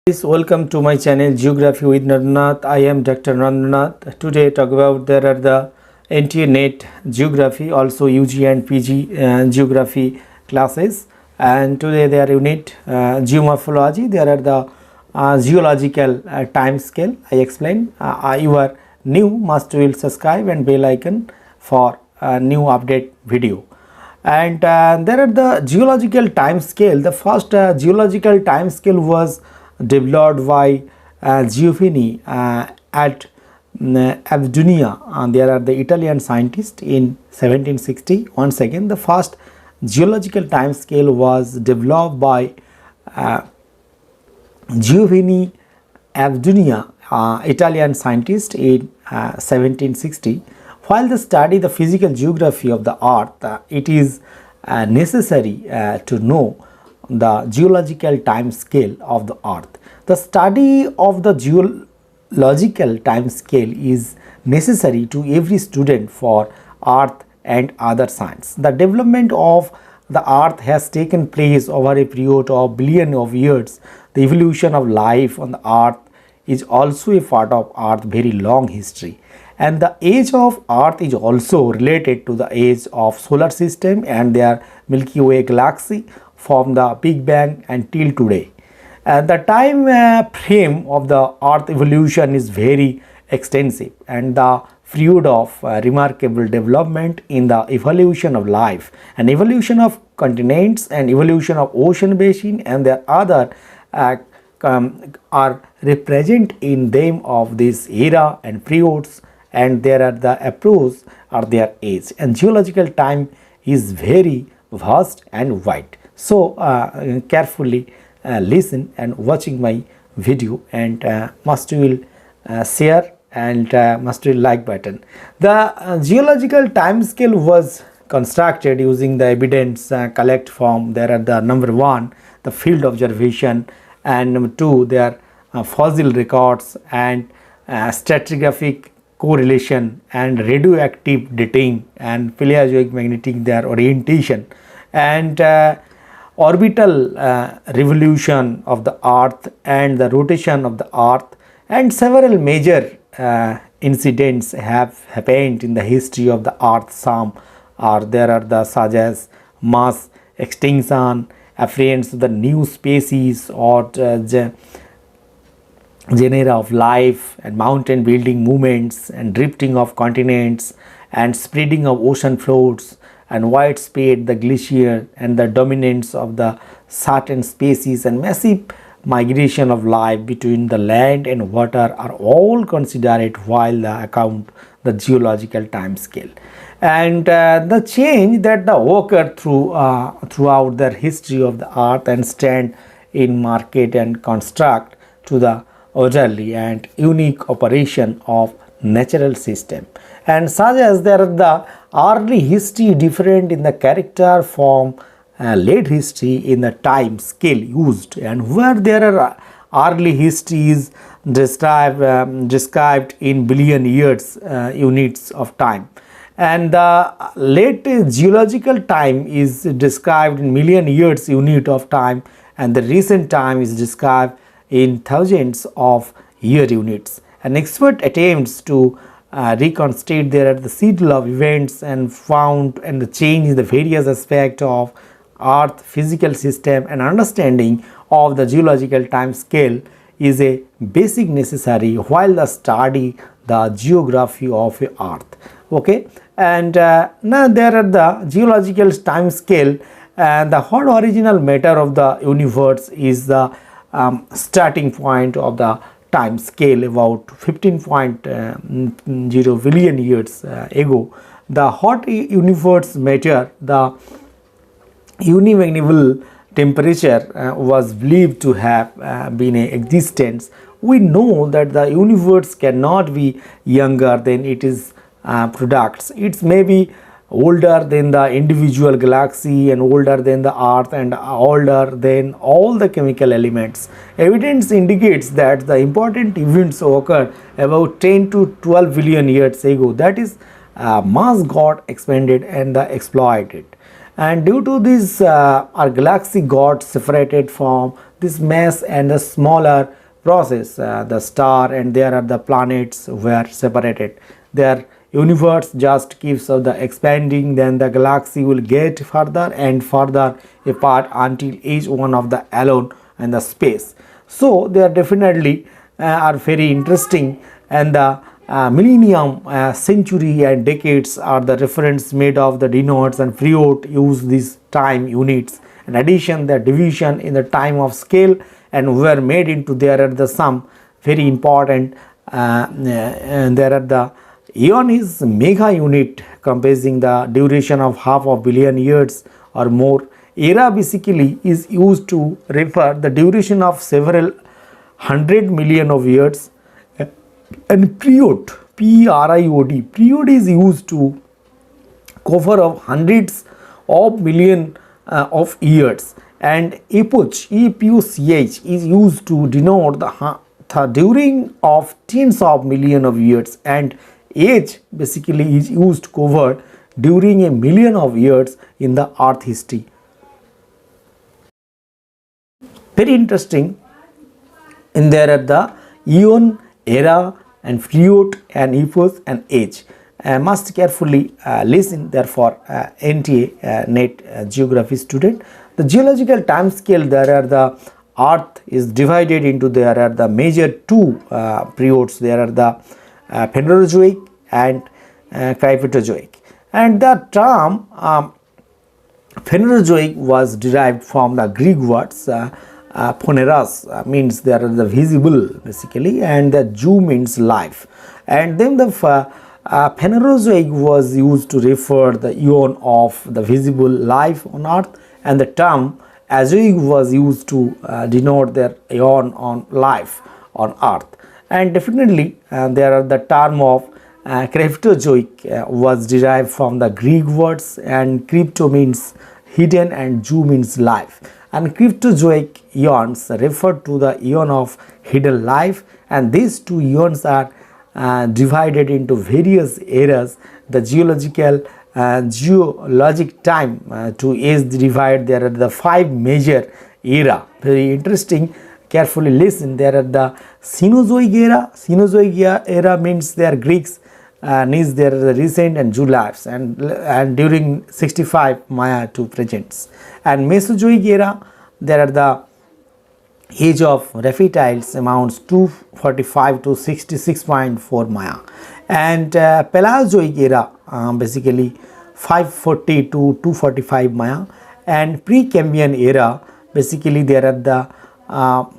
Guys, welcome to my channel Geography with Narendranath. I am Dr. Narendranath. Today talk about there are the NTA NET Geography, also UG and PG Geography classes, and today they are unit Geomorphology. There are the geological time scale. I explain. You are new, must will subscribe and bell icon for new update video. And there are the geological time scale. The first geological time scale was developed by Giovanni at Avdunia. There are the Italian scientist in 1760. Once again, the first geological time scale was developed by Giovanni Avdunia, Italian scientist in 1760. While they study the physical geography of the earth, it is necessary to know the geological time scale of the earth. The study of the geological time scale is necessary to every student for earth and other science. The development of the earth has taken place over a period of billions of years. The evolution of life on the earth is also a part of earth's very long history, and the age of earth is also related to the age of solar system and their Milky Way galaxy from the Big Bang until today. And the time frame of the earth evolution is very extensive, and the period of remarkable development in the evolution of life and evolution of continents and evolution of ocean basin and their other are represent in them of this era and periods, and there are the approach or their age, and geological time is very vast and wide. So carefully listen and watching my video, and must will share and must will like button. The geological time scale was constructed using the evidence collect from there are the number one, the field observation, and number two, there are fossil records and stratigraphic correlation and radioactive dating and Paleozoic magnetic their orientation, and orbital revolution of the earth and the rotation of the earth, and several major incidents have happened in the history of the earth. Some are there are the such as mass extinction, appearance of the new species or genera of life, and mountain building movements and drifting of continents and spreading of ocean floors and widespread the glacier and the dominance of the certain species and massive migration of life between the land and water are all considered while the account the geological time scale, and the change that the occur throughout the history of the earth and stand in market and construct to the orderly and unique operation of natural system, and such as there are the early history different in the character from late history in the time scale used, and where there are early history is described in billion years units of time, and the late geological time is described in million years unit of time, and the recent time is described in thousands of year units. An expert attempts to reconstruct there at the schedule of events and found and the change in the various aspects of earth physical system, and understanding of the geological time scale is a basic necessary while the study the geography of earth. Okay, and now there are the geological time scale, and the whole original matter of the universe is the starting point of the time scale about 15.0 billion years ago. The hot universe matter, the unimaginable temperature was believed to have been in existence. We know that the universe cannot be younger than it is products. It may be older than the individual galaxy and older than the earth and older than all the chemical elements. Evidence indicates that the important events occurred about 10 to 12 billion years ago, that is mass got expanded and exploited, and due to this our galaxy got separated from this mass and the smaller process. The star and there are the planets were separated. Their universe just keeps the expanding, then the galaxy will get further and further apart until each one of the alone in the space. So they are definitely are very interesting, and the millennium, century and decades are the reference made of the denotes, and Freud use these time units. In addition, the division in the time of scale and were made into there are the some very important, and there are the eon is mega unit comprising the duration of half a billion years or more. Era basically is used to refer the duration of several 100 million of years, and period, period, period is used to cover of hundreds of million of years, and epoch, epoch is used to denote the during of tens of million of years, and age basically is used to cover during a million of years in the earth history. Very interesting. In there are the eon, era and period and epoch and age. Must carefully listen therefore NTA NET geography student. The geological time scale, there are the earth is divided into there are the major two periods. There are the Phanerozoic and Cretaceous, and the term Phanerozoic was derived from the Greek words phoneros, means there are the visible basically, and the zoo means life, and then the Phanerozoic was used to refer the eon of the visible life on earth, and the term Azoic was used to denote their eon on life on earth. And definitely there are the term of Cretaceous was derived from the Greek words, and crypto means hidden and zoo means life, and Cretaceous eons refer to the eon of hidden life, and these two eons are divided into various eras. The geologic time to age divide, there are the 5 major era. Very interesting, carefully listen. There are the Cenozoic era. Cenozoic era means they are Greeks, means there are the recent and Julius, and during 65 Maya to presents. And Mesozoic era, there are the age of reptiles amounts 245 to 66.4 Maya, and Paleozoic era basically 540 to 245 Maya, and Precambrian era basically there are the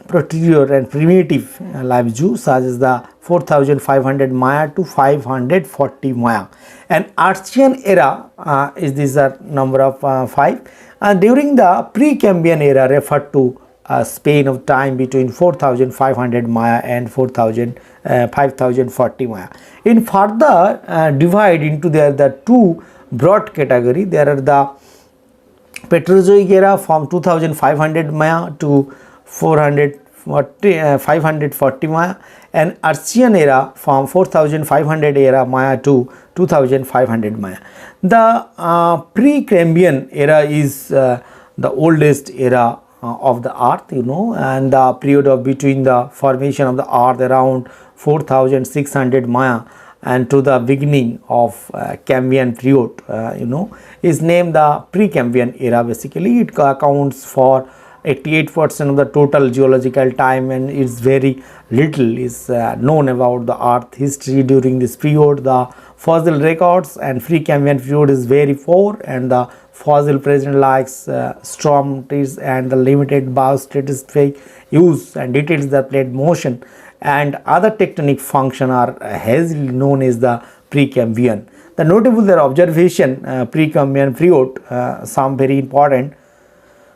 proterozoic and primitive life zoo such as the 4500 Maya to 540 Maya, and Archean era is these are number of 5, and during the Precambrian era referred to span of time between 4500 Maya and 5040 Maya. In further divide into the two broad category, there are the Paleozoic era from 2500 Maya to 540 Maya, and Archean era from 4500 era Maya to 2500 Maya. The Precambrian era is the oldest era of the earth, and the period of between the formation of the earth around 4600 Maya and to the beginning of Cambrian period, is named the Precambrian era. Basically it accounts for 88% of the total geological time, and it's very little is known about the earth history during this period. The fossil records and Precambrian period is very poor, and the fossil present likes storm trees and the limited biostatistic use and details the plate motion and other tectonic function are hazily known as the Precambrian. The notable their observation Precambrian period, some very important.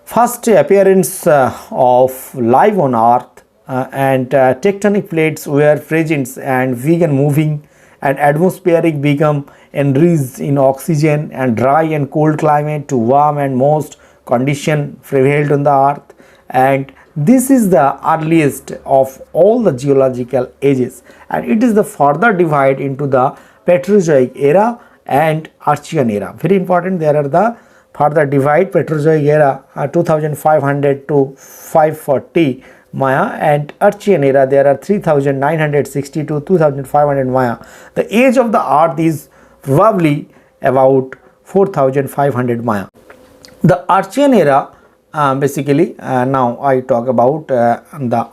First appearance of life on earth, and tectonic plates were present and began moving, and atmospheric become enriched in oxygen, and dry and cold climate to warm and moist condition prevailed on the earth, and this is the earliest of all the geological ages, and it is the further divide into the Paleozoic era and Archean era. Very important, there are the further divide Proterozoic era 2500 to 540 Maya, and Archean era there are 3960 to 2500 Maya. The age of the earth is probably about 4500 Maya. The Archean era, basically now I talk about the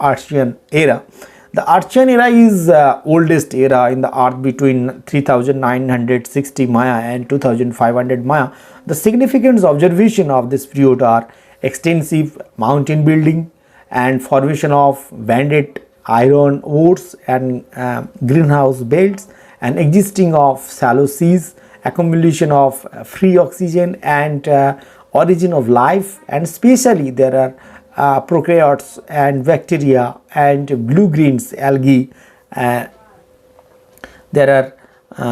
Archean era. The Archean era is oldest era in the earth between 3960 Maya and 2500 Maya. The significant observation of this period are extensive mountain building and formation of banded iron ores and greenhouse belts, and existing of shallow seas, accumulation of free oxygen, and origin of life, and especially there are prokaryotes and bacteria and blue-greens algae. There are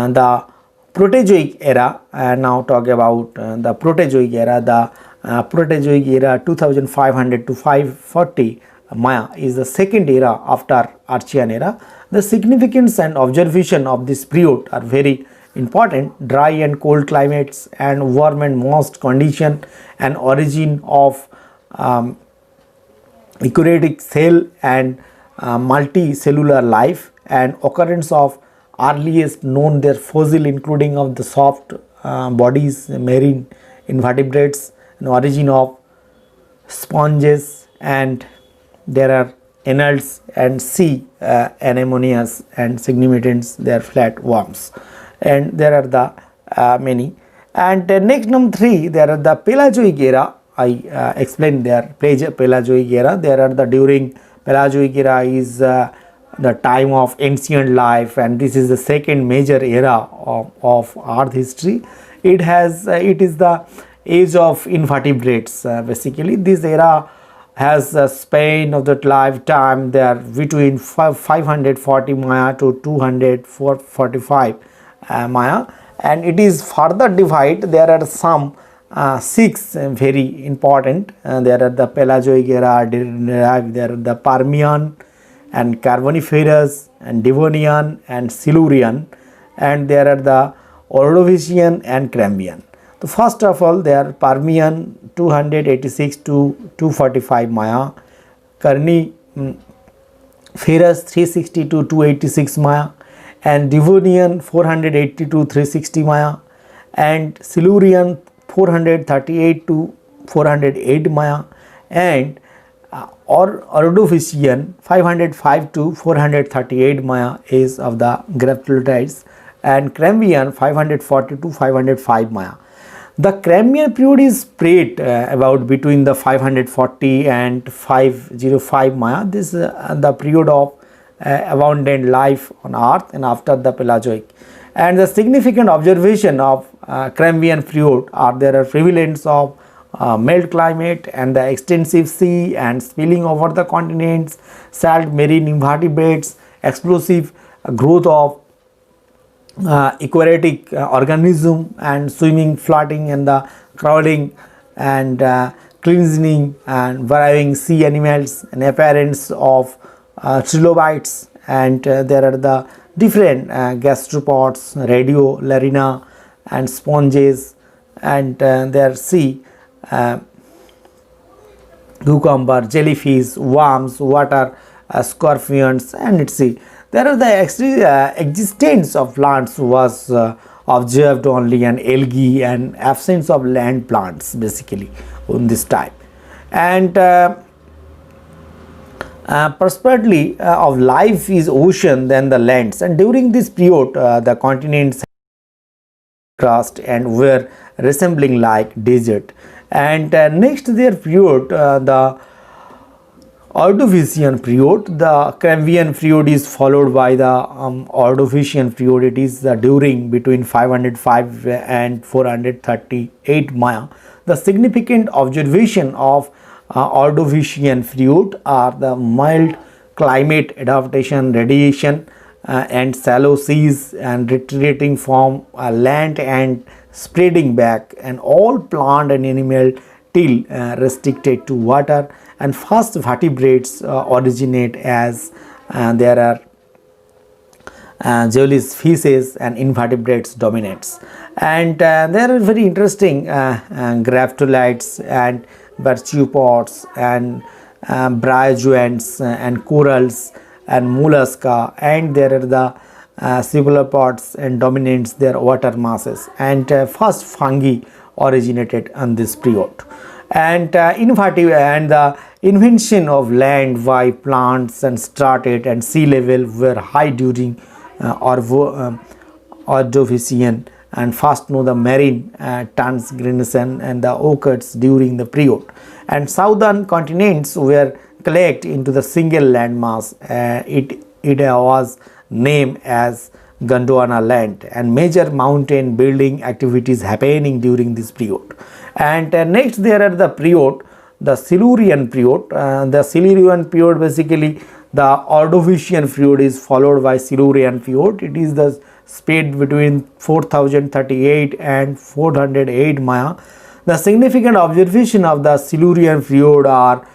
the Proterozoic era. Now talk about the Proterozoic era. The Proterozoic era 2500 to 540 Maya is the second era after Archean era. The significance and observation of this period are very important. Dry and cold climates and warm and moist condition, and origin of eukaryotic cell and multicellular life, and occurrence of earliest known their fossil including of the soft bodies, marine invertebrates, and origin of sponges, and there are annals and sea anemones and significants, they are flat worms, and there are the many. And next number 3, there are the Paleozoic era. I explained there Paleozoic era. There are the during Paleozoic era is the time of ancient life, and this is the second major era of earth history. It is the age of invertebrates. Basically this era has a span of that lifetime there between 540 Maya to 245 Maya, and it is further divided. There are some 6 very important. There are the Paleozoic era, there are the Permian and Carboniferous and Devonian and Silurian, and there are the Ordovician and Cambrian. So first of all, they are Permian 286 to 245 Maya, Carboniferous 360 to 286 Maya, and Devonian 480 to 360 Maya, and Silurian 438 to 408 Maya, and Ordovician 505 to 438 Maya is of the Graptolites, and Cambrian 540 to 505 Maya. The Cambrian period is spread about between the 540 and 505 Maya. This is the period of abundant life on earth and after the Paleozoic. And the significant observation of Cambrian period are there are prevalence of mild climate and the extensive sea and spilling over the continents, salt marine invertebrates, explosive growth of aquatic organism, and swimming, floating, and the crawling and cleansing and varying sea animals, and appearance of trilobites, and there are the different gastropods, radiolariana, and sponges, and there sea cucumber, jellyfish, worms, water scorpions, and let's see. There are the existence of plants was observed only, and algae and absence of land plants basically on this type, and prosperity of life is ocean than the lands, and during this period the continents crust and were resembling like desert. And next their period, the Ordovician period. The Cambrian period is followed by the Ordovician period. It is during between 505 and 438 Maya. The significant observation of Ordovician period are the mild climate adaptation, radiation, and shallow seas, and retreating from land and spreading back, and all plant and animal till restricted to water, and first vertebrates originate as there are jellyfish fishes and invertebrates dominates. And there are very interesting graptolites and brachiopods and bryozoans and corals and mollusca, and there are the cephalopods and dominates their water masses. And first fungi originated on this period. And the invention of land by plants and started, and sea level were high during Ordovician, and first know the marine transgression and the occurs during the period. And southern continents were collected into the single landmass. It was named as Gondwana land, and major mountain building activities happening during this period. And next there are the period, the Silurian period. The Silurian period, basically the Ordovician period is followed by Silurian period. It is the spread between 4038 and 408 Maya. The significant observation of the Silurian period are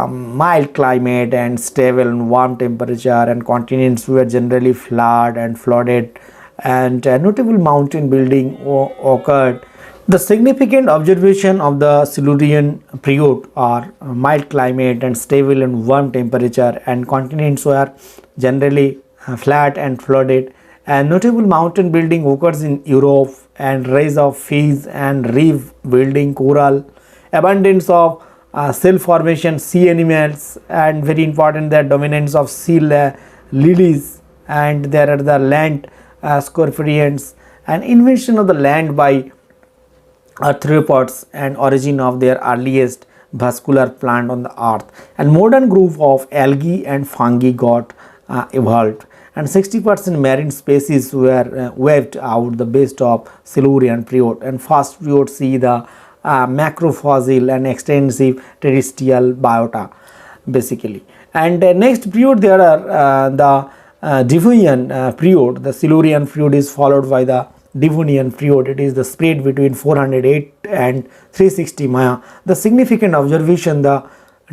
mild climate and stable and warm temperature, and continents were generally flat and flooded, and notable mountain building occurred. The significant observation of the Silurian period are mild climate and stable and warm temperature, and continents were generally flat and flooded, and notable mountain building occurs in Europe, and rise of fish and reef building coral, abundance of cell formation sea animals, and very important the dominance of sea lilies, and there are the land scorpions, and invention of the land by arthropods, and origin of their earliest vascular plant on the earth, and modern group of algae and fungi got evolved, and 60% marine species were wiped out the best of Silurian period. And first period see the macrofossil and extensive terrestrial biota basically. And next period there are the Devonian period. The Silurian period is followed by the Devonian period. It is the spread between 408 and 360 Maya. The significant observation the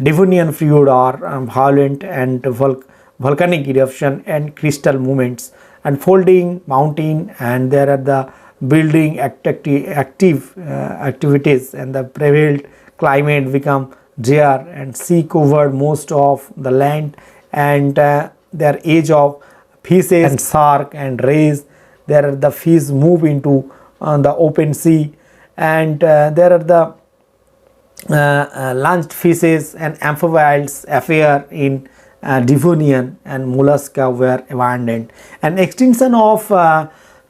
Devonian period are violent and volcanic eruption and crystal movements and folding mountain, and there are the building activities, and the prevailed climate become drier and sea covered most of the land, and their age of fishes and shark and rays. There are the fish move into the open sea, and there are the launched fishes and amphibians appear in Devonian, and mollusca were abundant, and extinction of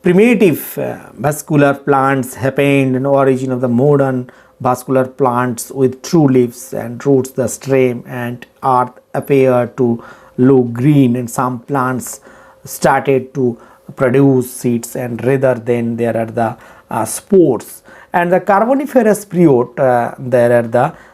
primitive vascular plants happened, and origin of the modern vascular plants with true leaves and roots. The stem and earth appeared to look green, and some plants started to produce seeds, and rather than there are the spores. And the Carboniferous period, there are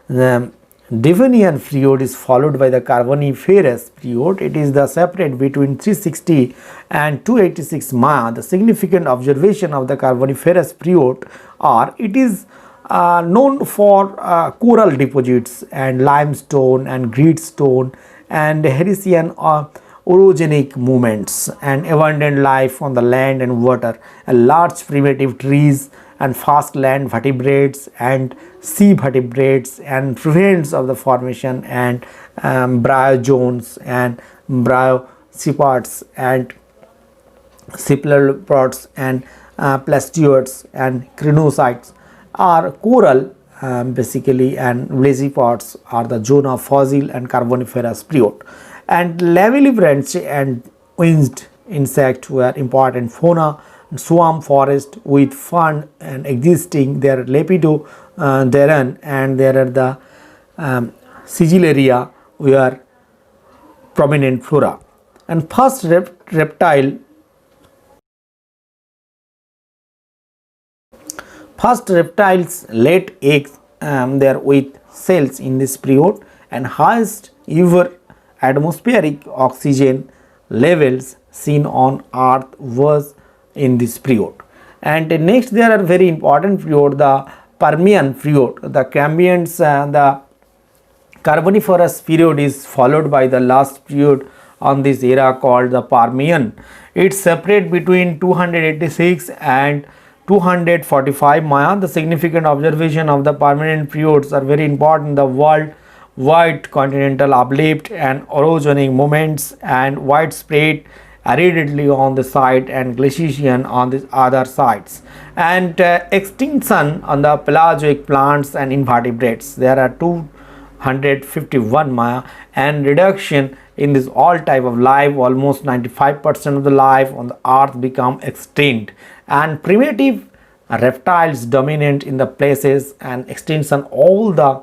the Devonian period is followed by the Carboniferous period. It is the separate between 360 and 286 Maya. The significant observation of the Carboniferous period are it is known for coral deposits and limestone and gritstone and Herician orogenic movements, and abundant life on the land and water, and large primitive trees and fast land vertebrates and sea vertebrates, and prevents of the formation and bryozoans and bryocephalopods and cephalopods and plastioids and crinocytes are coral basically, and brachiopods are the zone of fossil and Carboniferous period. And lamelliverants and winged insects were important fauna. Swamp forest with fern and existing there lepidodendron, and there are the sigillaria were prominent flora. And first reptiles laid eggs there with cells in this period, and highest ever atmospheric oxygen levels seen on earth was in this period. And next there are very important period, the Permian period. The Cambrians, the Carboniferous period is followed by the last period on this era called the Permian. It's separate between 286 and 245 Maya. The significant observation of the permanent periods are very important. The worldwide continental uplift and orogenic movements and widespread aridity on the side and glaciation on the other sides, and extinction on the pelagic plants and invertebrates. There are 251 Maya, and reduction in this all type of life. Almost 95% of the life on the earth become extinct, and primitive reptiles dominant in the places, and extinction all the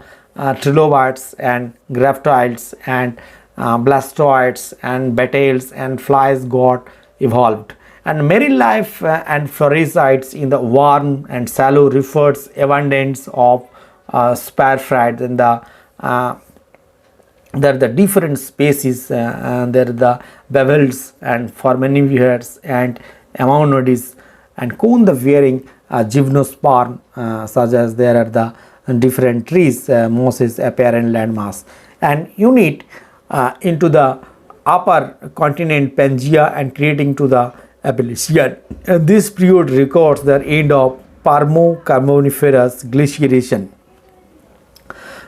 trilobites and graptoids and blastoids and beetles and flies got evolved, and marine life and floricides in the warm and shallow rivers, abundance of sparfrites in the there are the different species, and there are the bevels and forminifers and ammonites and cone the wearing gymnosperm, such as there are the different trees, mosses, apparent landmass, and unit into the upper continent Pangaea and creating to the Appalachian. And this period records the end of Permo-Carboniferous glaciation.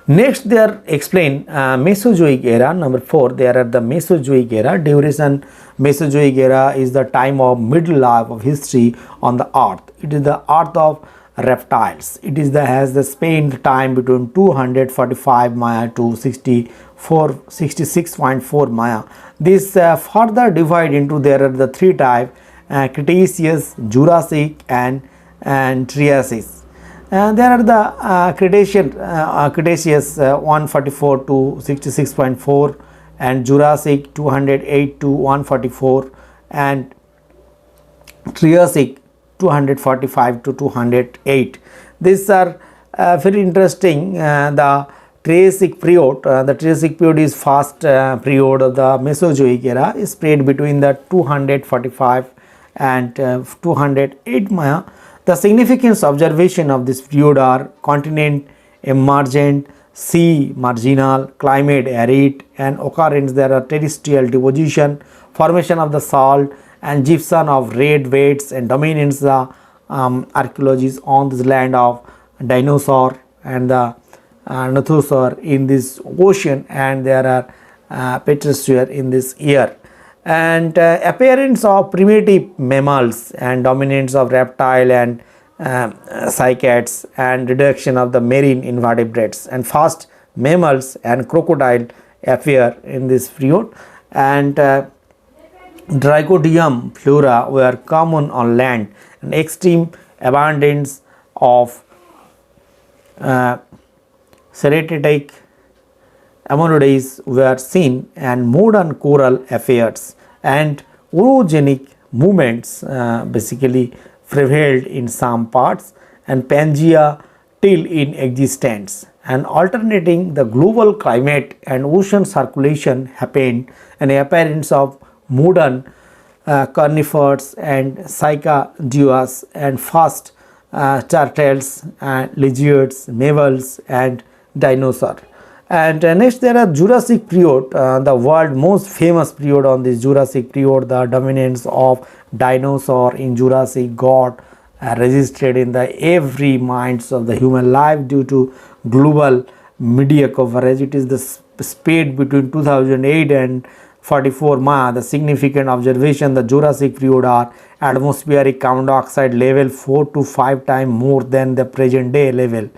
Next, they are explain Mesozoic era. Number 4, there are the Mesozoic era. Duration: Mesozoic era is the time of middle life of history on the earth. It is the earth of reptiles. It is the has the spent time between 245 Maya to 66.4 Maya. This further divide into there are the three type: Cretaceous, Jurassic, and Triassic. There are the Cretaceous 144 to 66.4, and Jurassic 208 to 144, and Triassic 245 to 208. These are very interesting. The Triassic period, is first period of the Mesozoic era, is spread between the 245 and 208 Maya. The significant observation of this period are continent emergent, sea marginal, climate arid, and occurrence there are terrestrial deposition, formation of the salt and gypsum of red beds, and dominance the archaeologies on this land of dinosaur and the Nothosaur in this ocean, and there are Petrosphere in this year, and appearance of primitive mammals and dominance of reptile and cycads, and reduction of the marine invertebrates, and first mammals and crocodile appear in this period, and Drygodium flora were common on land, and extreme abundance of Ceratitic ammonites were seen, and modern coral affairs and orogenic movements basically prevailed in some parts, and Pangaea still in existence, and alternating the global climate and ocean circulation happened, and appearance of modern carnivores and cycaduous, and first turtles, lizards, mammals, and dinosaur. And next there are Jurassic period, the world most famous period. On this Jurassic period, the dominance of dinosaur in Jurassic got registered in the every minds of the human life due to global media coverage. It is the speed between 2008 and 44 Maya. The significant observation: the Jurassic period are atmospheric carbon dioxide level 4 to 5 times more than the present day level,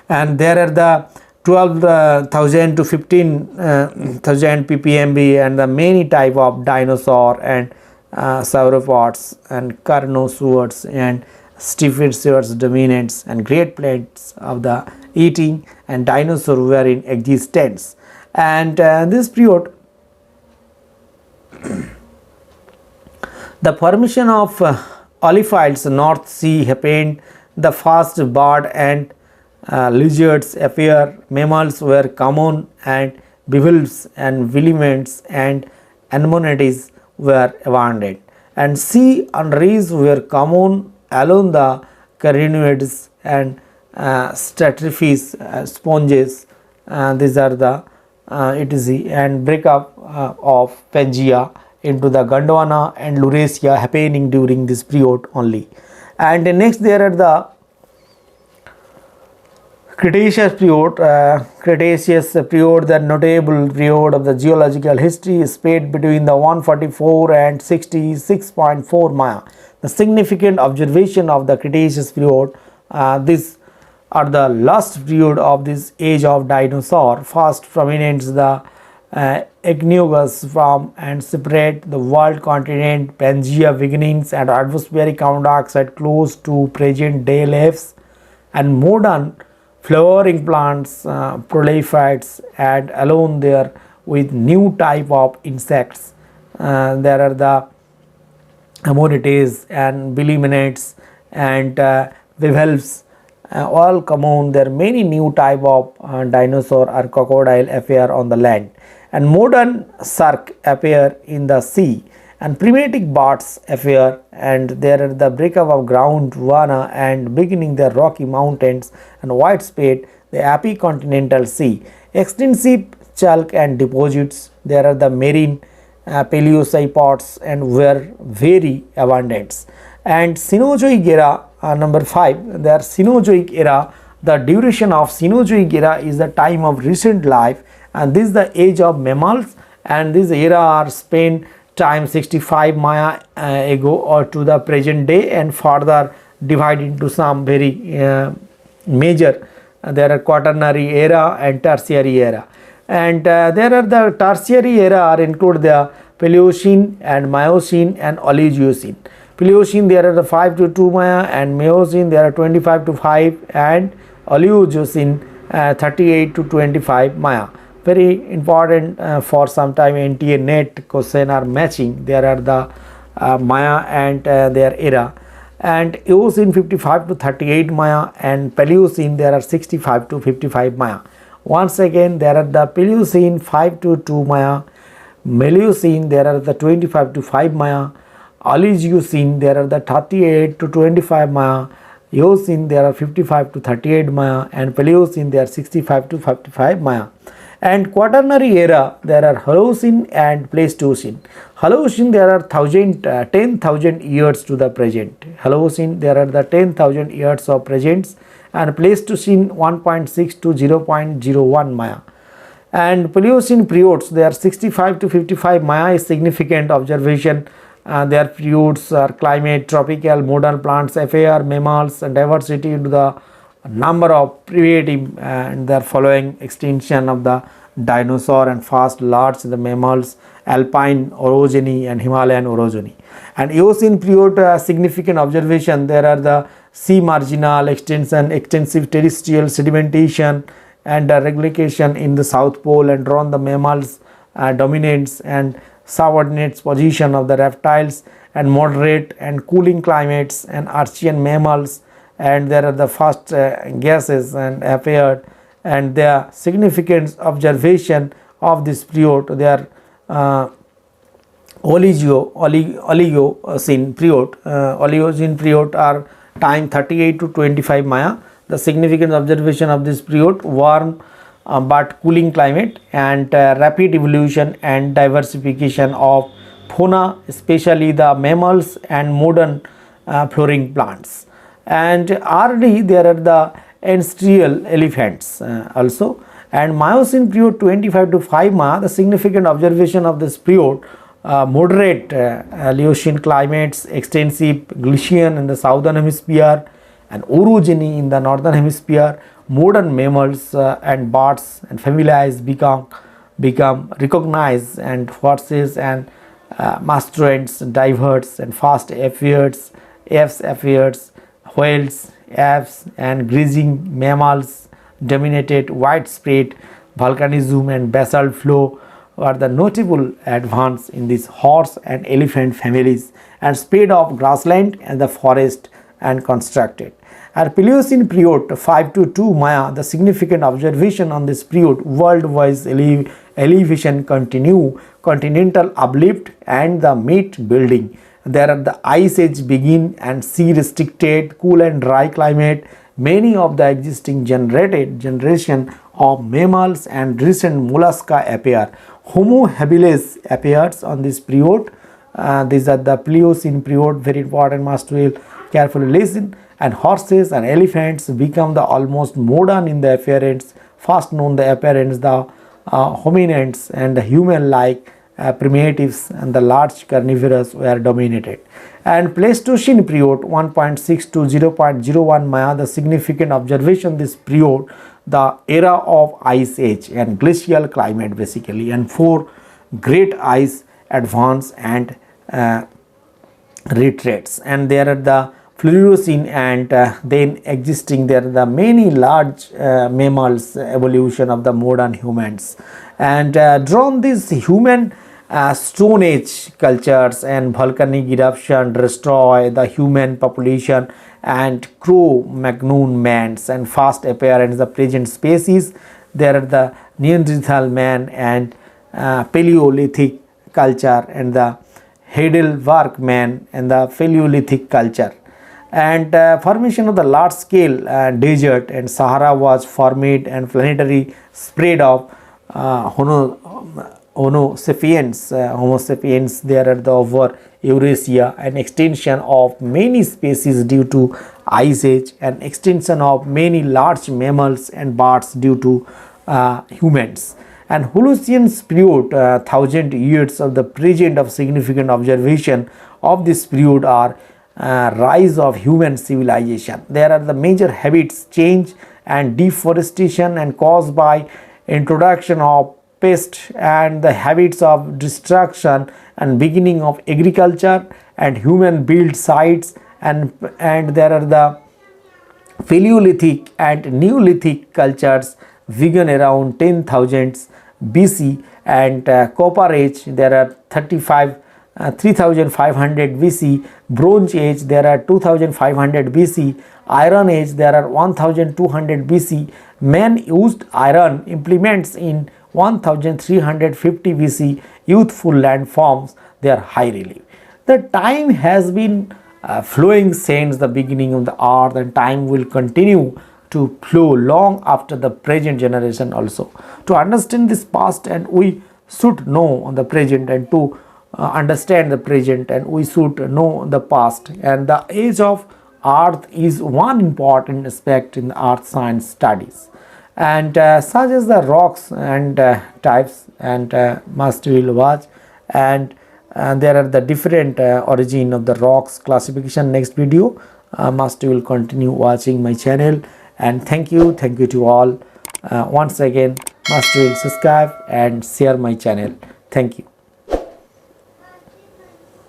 and there are the 12,000 to 15,000 ppmb, and the many type of dinosaur and sauropods and carnosaurs and stegosaurs dominants, and great plates of the eating and dinosaur were in existence. And this period the formation of Olymphiles North Sea happened. The first bird and lizards appear, mammals were common, and bivalves and williments and anemones were abundant, and sea and reefs were common along the carinoids and stratifish sponges. These are the etc. and breakup of Pangaea into the Gondwana and Laurasia happening during this period only. And next there are the Cretaceous period. Cretaceous period, the notable period of the geological history, is spaced between the 144 and 66.4 Maya. The significant observation of the Cretaceous period, these are the last period of this age of dinosaur. First prominence the Ichneumon from and separate the world continent, Pangea beginnings and atmospheric carbon dioxide close to present day leaves, and modern flowering plants proliferates and alone there with new type of insects. There are the ammonites and belemnites and bivalves all common. There are many new type of dinosaur or crocodile appear on the land, and modern shark appear in the sea, and primitive birds appear, and there are the breakup of groundwater and beginning the Rocky Mountains and widespread the epicontinental sea. Extensive chalk and deposits, there are the marine paleocypods and were very abundant. And Cenozoic era, number 5, there Cenozoic era. The duration of Cenozoic era is the time of recent life, and this is the age of mammals, and this era are spent time 65 Maya ago or to the present day, and further divided into some very major. There are quaternary era and tertiary era, and there are the tertiary era are include the Paleocene and Miocene and Oligocene. Paleocene there are the 5 to 2 Maya, and Miocene there are 25 to 5, and Oligocene 38 to 25 Maya. Very important for some time NTA net question are matching. There are the Maya and their era, and Eocene 55 to 38 Maya, and Paleocene there are 65 to 55 Maya. Once again there are the Paleocene 5 to 2 Maya, Mesolene there are the 25 to 5 Maya, Oligocene there are the 38 to 25 Maya, Eocene there are 55 to 38 Maya, and Paleocene there are 65 to 55 Maya. And quaternary era there are Holocene and Pleistocene. Holocene there are 10,000 years to the present. Holocene there are the 10,000 years of presents, and Pleistocene 1.6 to 0.01 Maya. And Paleocene periods they are 65 to 55 Maya is significant observation. Their periods are climate tropical, modern plants appear, mammals and diversity into the number of primitive and their following extinction of the dinosaur and fast large the mammals, alpine orogeny and Himalayan orogeny. And Eocene period significant observation, there are the sea marginal extension, extensive terrestrial sedimentation and regulation in the south pole, and drawn the mammals dominates and subordinates position of the reptiles, and moderate and cooling climates and Archean mammals, and there are the first gases and appeared, and their significant observation of this period they are Oligocene period. Oligocene period are time 38 to 25 Maya. The significant observation of this period warm but cooling climate, and rapid evolution and diversification of fauna, especially the mammals and modern flowering plants. And RD there are the ancestral elephants also. And Miocene period 25 to 5 Maya, the significant observation of this period moderate Eocene climates, extensive glaciation in the southern hemisphere and orogeny in the northern hemisphere, modern mammals and birds and families become recognized, and horses and mastodons diverts, and fast appears, whales, apes and grazing mammals dominated. Widespread volcanism and basalt flow are the notable advance in these horse and elephant families, and spread of grassland and the forest and constructed. At Paleocene period 5 to 2 Maya, the significant observation on this period worldwide elevation continue, continental uplift and the meat building. There are the ice age begin and sea restricted, cool and dry climate. Many of the existing generation of mammals and recent mollusca appear. Homo habilis appears on this period. These are the Paleocene period, very important must be carefully listen, and horses and elephants become the almost modern in the appearance. First known the appearance, the hominins and the human-like primitives and the large carnivorous were dominated. And Pleistocene period 1.6 to 0.01 Maya, the significant observation this period, the era of ice age and glacial climate basically, and 4 great ice advance and retreats, and there are the Pliocene, and then existing there are the many large mammals evolution of the modern humans, and drawn these human Stone Age cultures and volcanic eruption destroy the human population, and Cro-Magnon mans and fast appearance the present species. There are the Neanderthal man and Paleolithic culture, and the Heidelberg man and the Paleolithic culture, and formation of the large scale desert and Sahara was formed, and planetary spread of Homo sapiens, there are the over Eurasia, and extinction of many species due to ice age, and extinction of many large mammals and birds due to humans. And Holocene period, 1000 years of the present of significant observation of this period are rise of human civilization. There are the major habits change and deforestation and caused by introduction of pest and the habits of destruction, and beginning of agriculture and human built sites, and there are the Paleolithic and Neolithic cultures began around 10,000 BC, and Copper Age there are 3500 BC, Bronze Age there are 2500 BC, Iron Age there are 1200 BC. Man used iron implements in 1350 BC. Youthful landforms, they are high relief. The time has been flowing since the beginning of the earth, and time will continue to flow long after the present generation also. To understand this past, and we should know the present, and to understand the present, and we should know the past. And the age of earth is one important aspect in the earth science studies, and such as the rocks and types, and must will watch, and there are the different origin of the rocks classification. Next video must will continue watching my channel, and thank you to all. Once again, must will subscribe and share my channel. Thank you.